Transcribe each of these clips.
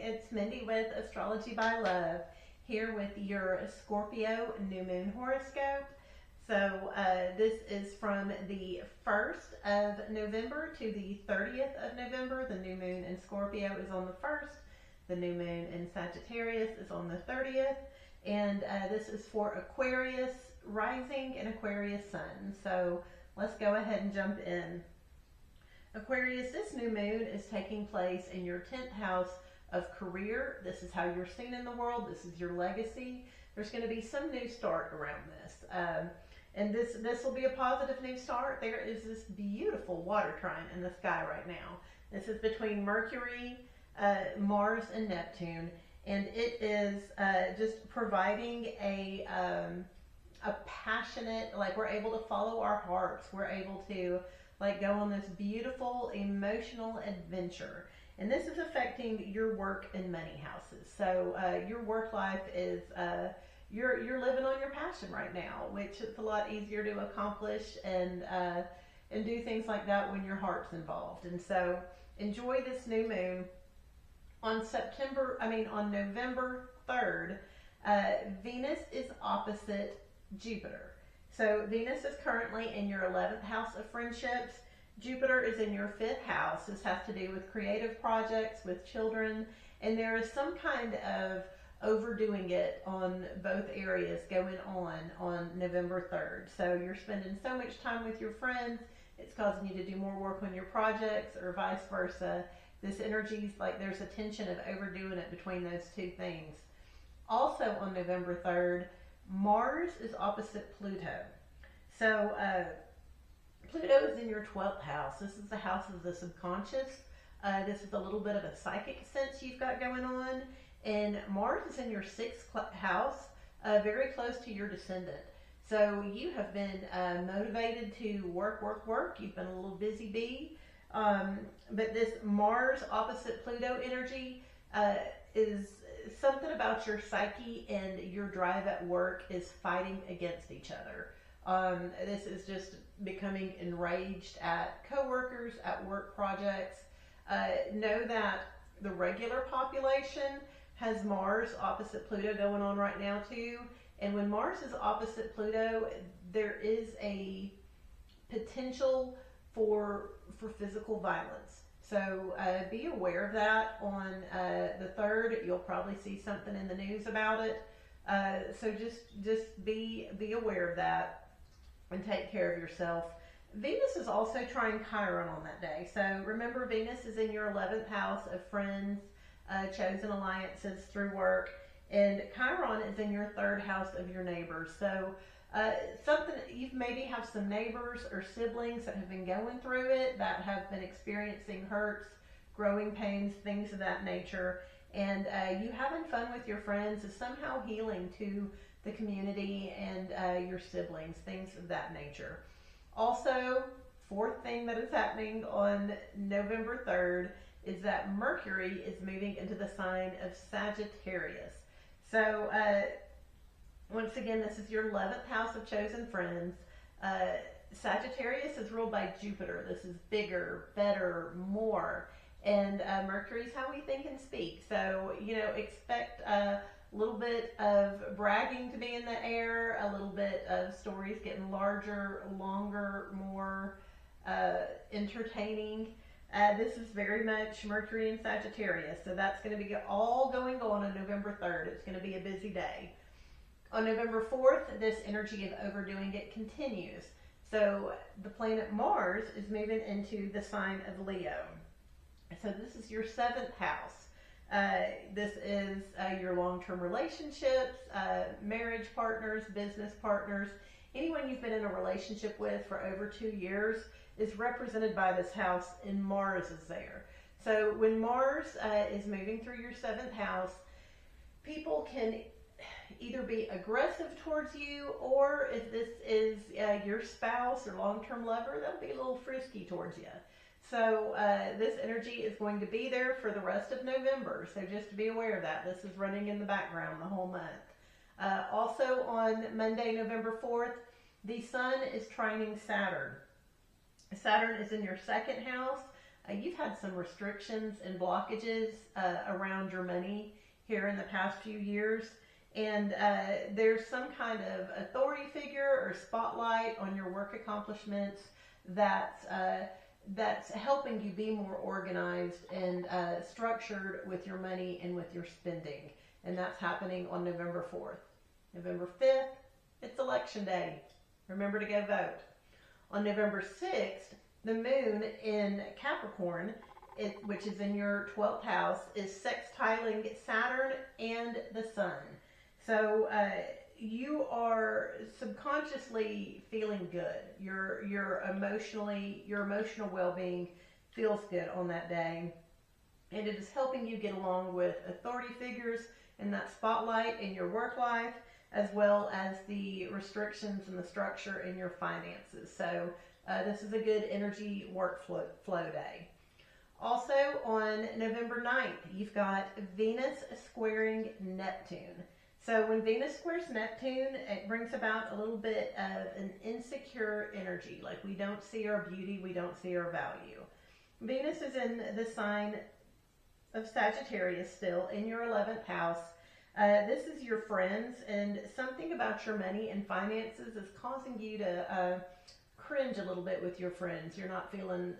it's Mindy with Astrology by Love, here with your Scorpio new moon horoscope. So this is from the 1st of November to the 30th of November. The new moon in Scorpio is on the 1st. The new moon in Sagittarius is on the 30th. And this is for Aquarius Rising and Aquarius Sun. So let's go ahead and jump in. Aquarius, this new moon is taking place in your 10th house of career. This is how you're seen in the world. This is your legacy. There's going to be some new start around this. And this will be a positive new start. There is this beautiful water trine in the sky right now. This is between Mercury, Mars, and Neptune. And it is just providing a passionate, like we're able to follow our hearts. We're able to go on this beautiful emotional adventure. And this is affecting your work and money houses. So your work life is, you're living on your passion right now, which is a lot easier to accomplish and do things like that when your heart's involved. And so enjoy this new moon. On November 3rd, Venus is opposite Jupiter. So Venus is currently in your 11th house of friendships. Jupiter is in your 5th house. This has to do with creative projects, with children, and there is some kind of overdoing it on both areas going on November 3rd. So you're spending so much time with your friends, it's causing you to do more work on your projects, or vice versa. This energy is like there's a tension of overdoing it between those two things. Also on November 3rd, Mars is opposite Pluto. So Pluto is in your 12th house. This is the house of the subconscious. This is a little bit of a psychic sense you've got going on. And Mars is in your 6th house, very close to your descendant. So you have been motivated to work. You've been a little busy bee. But this Mars opposite Pluto energy is something about your psyche and your drive at work is fighting against each other. This is just becoming enraged at coworkers, at work projects. Know that the regular population has Mars opposite Pluto going on right now too. And when Mars is opposite Pluto, there is a potential for physical violence. So be aware of that. On the 3rd, you'll probably see something in the news about it. So just be aware of that and take care of yourself. Venus is also trying Chiron on that day. So remember, Venus is in your 11th house of friends, chosen alliances through work, and Chiron is in your 3rd house of your neighbors. So something, you maybe have some neighbors or siblings that have been going through it, that have been experiencing hurts, growing pains, things of that nature, and you having fun with your friends is somehow healing to the community and your siblings, things of that nature. Also, 4th thing that is happening on November 3rd is that Mercury is moving into the sign of Sagittarius. So once again, this is your 11th house of chosen friends. Sagittarius is ruled by Jupiter. This is bigger, better, more. And Mercury is how we think and speak. So, expect a little bit of bragging to be in the air, a little bit of stories getting larger, longer, more entertaining. This is very much Mercury and Sagittarius. So that's going to be all going on November 3rd. It's going to be a busy day. On November 4th, this energy of overdoing it continues. So the planet Mars is moving into the sign of Leo. So this is your 7th house. This is your long-term relationships, marriage partners, business partners. Anyone you've been in a relationship with for over 2 years is represented by this house, and Mars is there. So when Mars is moving through your 7th house, people can either be aggressive towards you, or if this is your spouse or long-term lover, they'll be a little frisky towards you. So this energy is going to be there for the rest of November. So just be aware of that. This is running in the background the whole month. Also on Monday, November 4th, the Sun is trining Saturn. Saturn is in your 2nd house you've had some restrictions and blockages around your money here in the past few years. And there's some kind of authority figure or spotlight on your work accomplishments that's helping you be more organized and structured with your money and with your spending. And that's happening on November 4th. November 5th, it's election day. Remember to go vote. On November 6th, the moon in Capricorn, which is in your 12th house, is sextiling Saturn and the sun. So you are subconsciously feeling good. Your emotional well-being feels good on that day, and it is helping you get along with authority figures in that spotlight in your work life, as well as the restrictions and the structure in your finances. So this is a good energy workflow day. Also on November 9th, you've got Venus squaring Neptune. So when Venus squares Neptune, it brings about a little bit of an insecure energy, like we don't see our beauty, we don't see our value. Venus is in the sign of Sagittarius still, in your 11th house. This is your friends, and something about your money and finances is causing you to cringe a little bit with your friends. You're not feeling,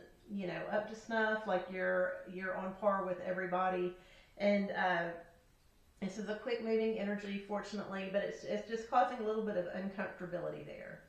up to snuff, like you're on par with everybody. And this is a quick moving energy, fortunately, but it's just causing a little bit of uncomfortability there.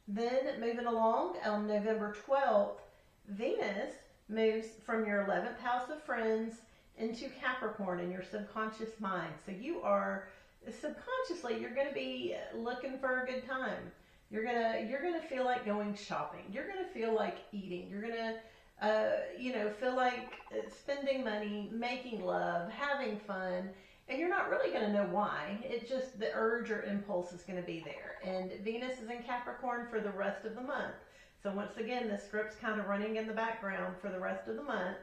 Then moving along, on November 12th, Venus moves from your 11th house of friends into Capricorn in your subconscious mind. So you are subconsciously, you're going to be looking for a good time. You're gonna feel like going shopping. You're gonna feel like eating. You're gonna feel like spending money, making love, having fun, and you're not really gonna know why. It's just the urge or impulse is gonna be there. And Venus is in Capricorn for the rest of the month. So once again, this script's kind of running in the background for the rest of the month.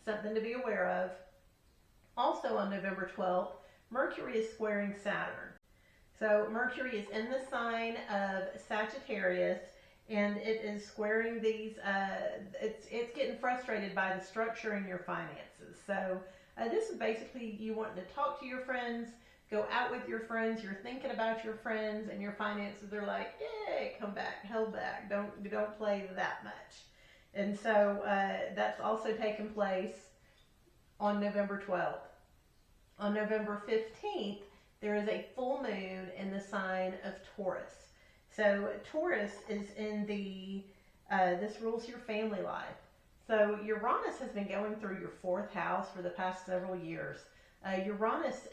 Something to be aware of. Also on November 12th, Mercury is squaring Saturn. So Mercury is in the sign of Sagittarius, and it is squaring these, it's getting frustrated by the structure in your finances. So this is basically you wanting to talk to your friends, go out with your friends, you're thinking about your friends, and your finances are like, yeah, come back, held back, don't play that much. And so that's also taken place on November 12th. On November 15th, there is a full moon in the sign of Taurus. So Taurus is in this rules your family life. So Uranus has been going through your 4th house for the past several years. Uranus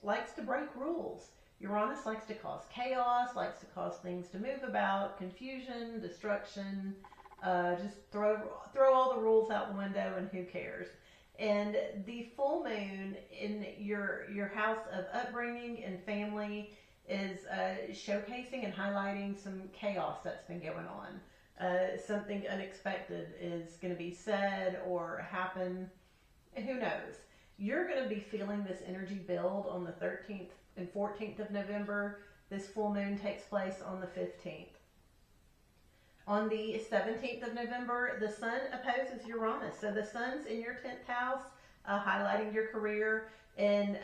likes to break rules. Uranus likes to cause chaos, likes to cause things to move about, confusion, destruction, just throw all the rules out the window and who cares. And the full moon in your house of upbringing and family is showcasing and highlighting some chaos that's been going on. Something unexpected is going to be said or happen. Who knows? You're going to be feeling this energy build on the 13th and 14th of November. This full moon takes place on the 15th. On the 17th of November, the sun opposes Uranus. So the sun's in your 10th house, highlighting your career, and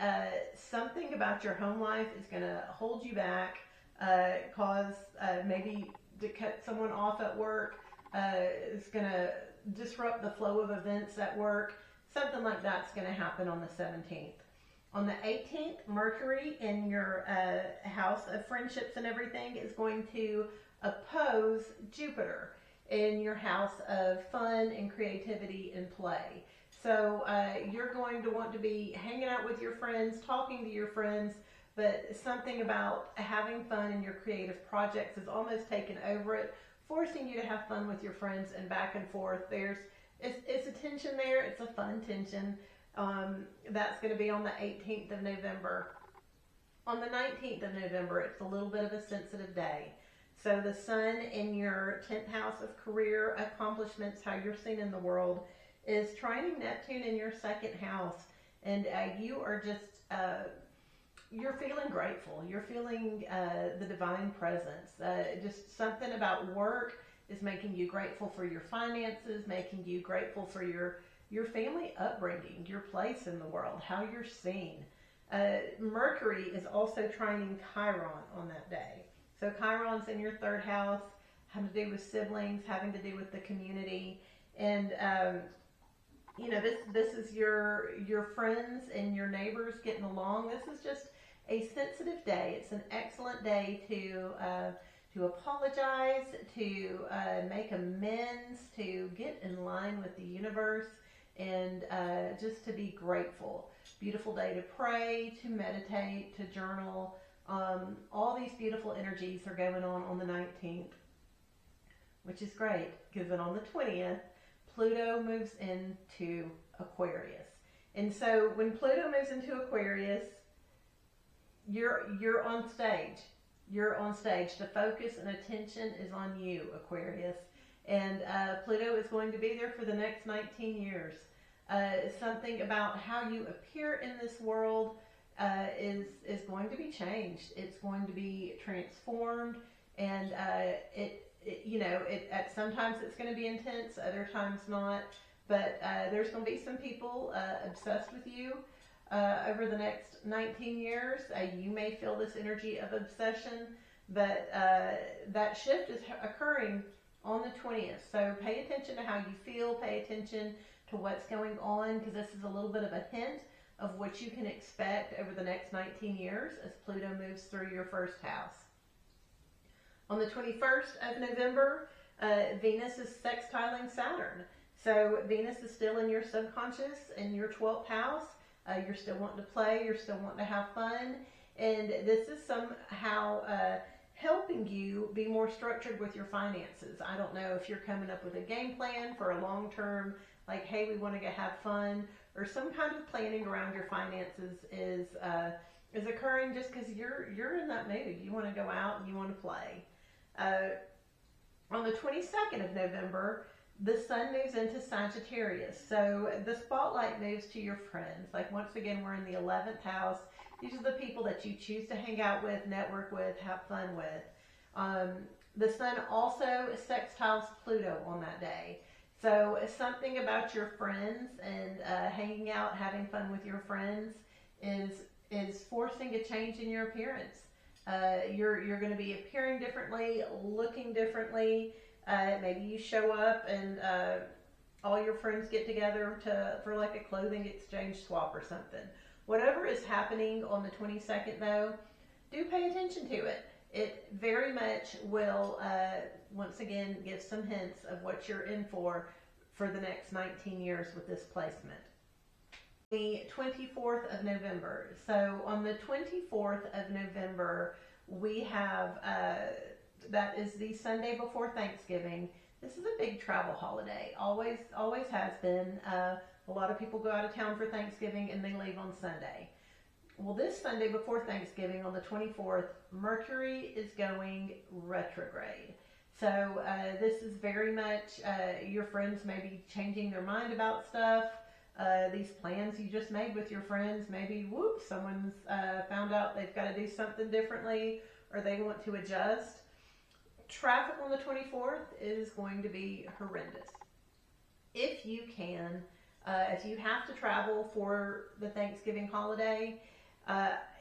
something about your home life is going to hold you back, cause maybe to cut someone off at work. It's going to disrupt the flow of events at work. Something like that's going to happen on the 17th. On the 18th, Mercury in your house of friendships and everything is going to oppose Jupiter in your house of fun and creativity and play. So you're going to want to be hanging out with your friends, talking to your friends, but something about having fun in your creative projects is almost taken over it, forcing you to have fun with your friends and back and forth. It's a tension there. It's a fun tension. That's going to be on the 18th of November. On the 19th of November, it's a little bit of a sensitive day. So the sun in your 10th house of career, accomplishments, how you're seen in the world, is trining Neptune in your 2nd house. And you are just, you're feeling grateful. You're feeling the divine presence. Just something about work is making you grateful for your finances, making you grateful for your family upbringing, your place in the world, how you're seen. Mercury is also trining Chiron on that day. So Chiron's in your third house, having to do with siblings, having to do with the community. And, you know, this is your friends and your neighbors getting along. This is just a sensitive day. It's an excellent day to apologize, to make amends, to get in line with the universe, and just to be grateful. Beautiful day to pray, to meditate, to journal. All these beautiful energies are going on the 19th, which is great, because then on the 20th, Pluto moves into Aquarius. And so when Pluto moves into Aquarius, you're on stage. You're on stage. The focus and attention is on you, Aquarius. And Pluto is going to be there for the next 19 years. Something about how you appear in this world is going to be changed. It's going to be transformed, and sometimes it's going to be intense, other times not. But there's going to be some people obsessed with you over the next 19 years. You may feel this energy of obsession, but that shift is occurring on the 20th. So pay attention to how you feel, pay attention to what's going on, because this is a little bit of a hint of what you can expect over the next 19 years as Pluto moves through your first house. On the 21st of November, Venus is sextiling Saturn. So Venus is still in your subconscious, in your 12th house. You're still wanting to play, you're still wanting to have fun, and this is somehow helping you be more structured with your finances. I don't know if you're coming up with a game plan for a long term, like, hey, we want to go have fun, or some kind of planning around your finances is occurring just because you're in that mood. You want to go out and you want to play. On the 22nd of November, the sun moves into Sagittarius. So the spotlight moves to your friends. Like, once again, we're in the 11th house. These are the people that you choose to hang out with, network with, have fun with. The sun also sextiles Pluto on that day. So something about your friends and hanging out, having fun with your friends is forcing a change in your appearance. You're going to be appearing differently, looking differently. Maybe you show up and all your friends get together for like a clothing exchange swap or something. Whatever is happening on the 22nd, though, do pay attention to it. It very much will, once again, give some hints of what you're in for the next 19 years with this placement. The 24th of November. So on the 24th of November, we have, that is the Sunday before Thanksgiving. This is a big travel holiday. Always has been. A lot of people go out of town for Thanksgiving and they leave on Sunday. Well, this Sunday before Thanksgiving, on the 24th, Mercury is going retrograde. So this is very much your friends may be changing their mind about stuff. These plans you just made with your friends, maybe, whoops, someone's found out they've got to do something differently, or they want to adjust. Traffic on the 24th is going to be horrendous. If you can, if you have to travel for the Thanksgiving holiday,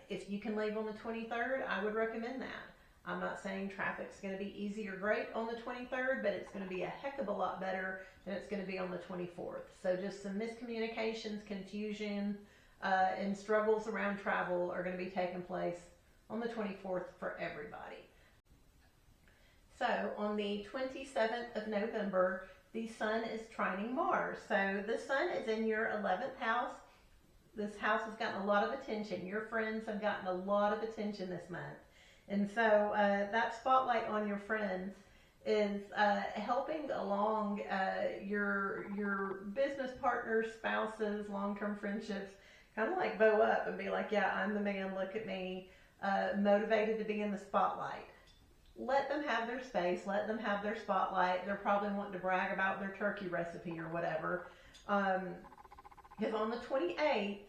if you can leave on the 23rd, I would recommend that. I'm not saying traffic's going to be easy or great on the 23rd, but it's going to be a heck of a lot better than it's going to be on the 24th. So just some miscommunications, confusion, and struggles around travel are going to be taking place on the 24th for everybody. So on the 27th of November, the sun is trining Mars. So the sun is in your 11th house. This house has gotten a lot of attention. Your friends have gotten a lot of attention this month. And so that spotlight on your friends is helping along your business partners, spouses, long-term friendships, kind of like bow up and be like, yeah, I'm the man, look at me, motivated to be in the spotlight. Let them have their space, let them have their spotlight. They're probably wanting to brag about their turkey recipe or whatever. Because on the 28th,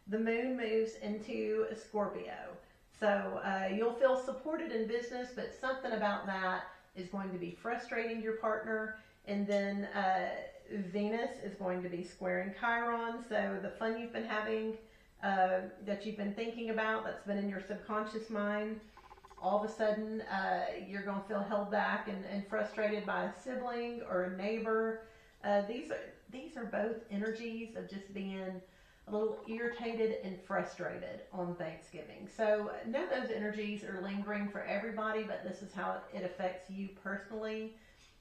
the moon moves into Scorpio. So you'll feel supported in business, but something about that is going to be frustrating your partner. And then Venus is going to be squaring Chiron. So the fun you've been having, that you've been thinking about, that's been in your subconscious mind, all of a sudden you're going to feel held back and frustrated by a sibling or a neighbor. These are both energies of just being a little irritated and frustrated on Thanksgiving. So know those energies are lingering for everybody, but this is how it affects you personally.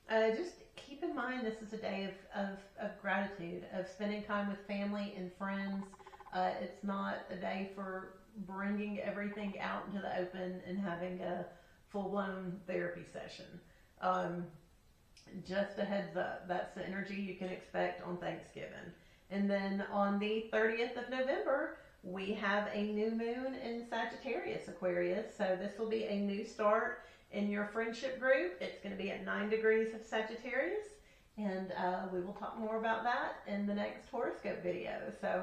Just keep in mind this is a day of gratitude, of spending time with family and friends. It's not a day for bringing everything out into the open and having a full-blown therapy session. Just a heads up, that's the energy you can expect on Thanksgiving. And then on the 30th of November, we have a new moon in Sagittarius, Aquarius. So this will be a new start in your friendship group. It's going to be at 9 degrees of Sagittarius. And we will talk more about that in the next horoscope video. So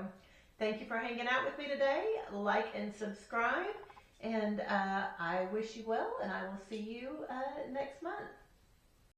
thank you for hanging out with me today. Like and subscribe. And I wish you well, and I will see you next month.